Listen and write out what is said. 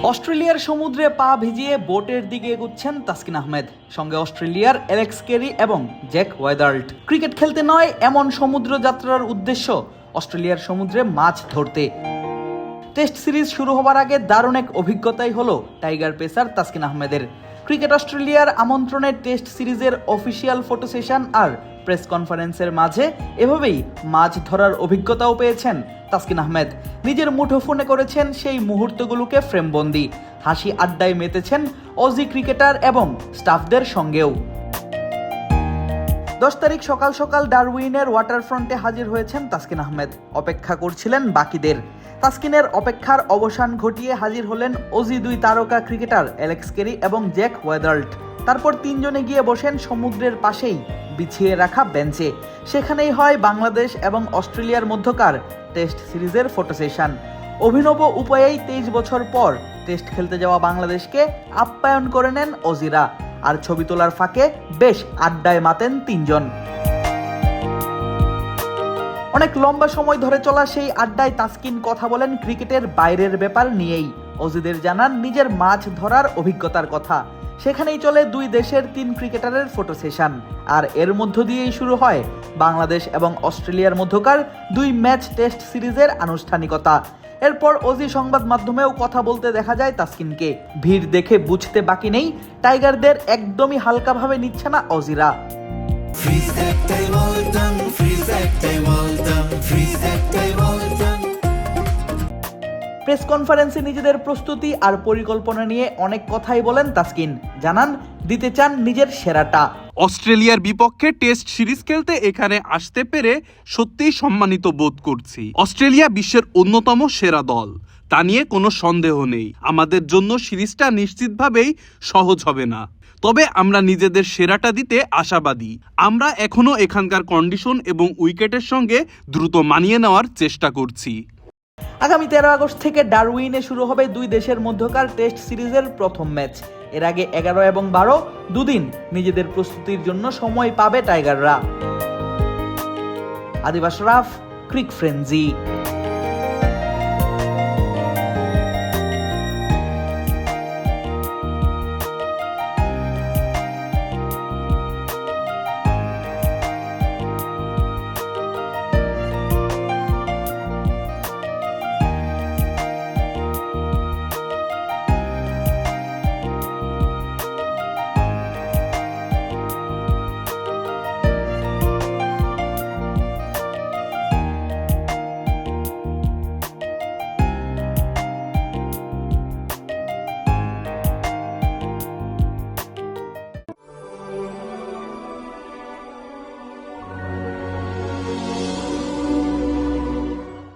অস্ট্রেলিয়ার সমুদ্রে পা ভিজিয়ে বোটের দিকে এগুচ্ছেন তাসকিন আহমেদ, সঙ্গে অস্ট্রেলিয়ার অ্যালেক্স কেরি এবং জ্যাক ওয়েদার্ল্ট। ক্রিকেট খেলতে নয়, এমন সমুদ্র যাত্রার উদ্দেশ্য অস্ট্রেলিয়ার সমুদ্রে মাছ ধরতে। টেস্ট সিরিজ শুরু হবার আগে দারুণ এক অভিজ্ঞতাই হলো টাইগার পেসার তাসকিন আহমেদের। ক্রিকেট অস্ট্রেলিয়ার আমন্ত্রণে টেস্ট সিরিজের অফিসিয়াল ফটো সেশন আর প্রেস কনফারেন্সের মাঝে এভাবেই মাছ ধরার অভিজ্ঞতাও পেয়েছেন তাসকিন আহমেদ। নিজের মুঠোফোনে করেছেন সেই মুহূর্তগুলোকে ফ্রেমবন্দি। হাসি আড্ডায় মেতেছেন অজি ক্রিকেটার এবং স্টাফদের সঙ্গেও। 10 তারিখ সকাল সকাল ডারউইনের ওয়াটারফ্রন্টে হাজির হয়েছেন তাসকিন আহমেদ। অপেক্ষা করছিলেন বাকিদের। তাসকিনের অপেক্ষার অবসান ঘটিয়ে হাজির হলেন অজি 2 তারকা ক্রিকেটার অ্যালেক্স কেরি এবং জ্যাক ওয়েদার্ল্ট। তারপর তিনজনে গিয়ে বসেন সমুদ্রের পাশেই বিছিয়ে রাখা বেঞ্চে। সেখানেই হয় বাংলাদেশ এবং অস্ট্রেলিয়ার মধ্যকার টেস্ট সিরিজের ফটো সেশন। অভিনব উপায়েই 23 বছর পর টেস্ট খেলতে যাওয়া বাংলাদেশকে আপ্যায়ন করে নেন অজিরা। আর ছবি তোলার ফাঁকে বেশ আড্ডায় মাতেন তিনজন। অনেক লম্বা সময় ধরে চলা সেই আড্ডায় তাসকিন কথা বলেন ক্রিকেটের বাইরের ব্যাপার নিয়েই। অজিদের জানান নিজের মাছ ধরার অভিজ্ঞতার কথা। সেখানেই চলে 2 দেশের 3 ক্রিকেটারের ফটো সেশন। আর এর মধ্য দিয়েই শুরু হয় বাংলাদেশ এবং অস্ট্রেলিয়ার মধ্যকার 2 ম্যাচ টেস্ট সিরিজের আনুষ্ঠানিকতা। এরপর অজি সংবাদ মাধ্যমেও কথা বলতে দেখা যায় তাসকিনকে। ভিড় দেখে বুঝতে বাকি নেই, টাইগারদের একদমই হালকাভাবে নিচ্ছে না অজিরা। প্রেস কনফারেন্সে নিজেদের প্রস্তুতি আর পরিকল্পনা নিয়ে অনেক কথাই বলেন তাসকিন। জানান দিতে চান নিজের সেরাটা। অস্ট্রেলিয়ার বিপক্ষে টেস্ট সিরিজ খেলতে এখানে আসতে পেরে সত্যিই সম্মানিত বোধ করছি। অস্ট্রেলিয়া বিশ্বের অন্যতম সেরা দল, তা নিয়ে কোনো সন্দেহ নেই। আমাদের জন্য সিরিজটা নিশ্চিতভাবেই সহজ হবে না, তবে আমরা নিজেদের সেরাটা দিতে আশাবাদী। আমরা এখনো এখানকার কন্ডিশন এবং উইকেটের সঙ্গে দ্রুত মানিয়ে নেওয়ার চেষ্টা করছি। আগামী 13 আগস্ট থেকে ডারউইনে শুরু হবে 2 দেশের মধ্যকার টেস্ট সিরিজের প্রথম ম্যাচ। এর আগে 11 এবং 12 দুদিন নিজেদের প্রস্তুতির জন্য সময় পাবে টাইগাররা। আদিব আশরাফ, ক্রিক ফ্রেঞ্জি।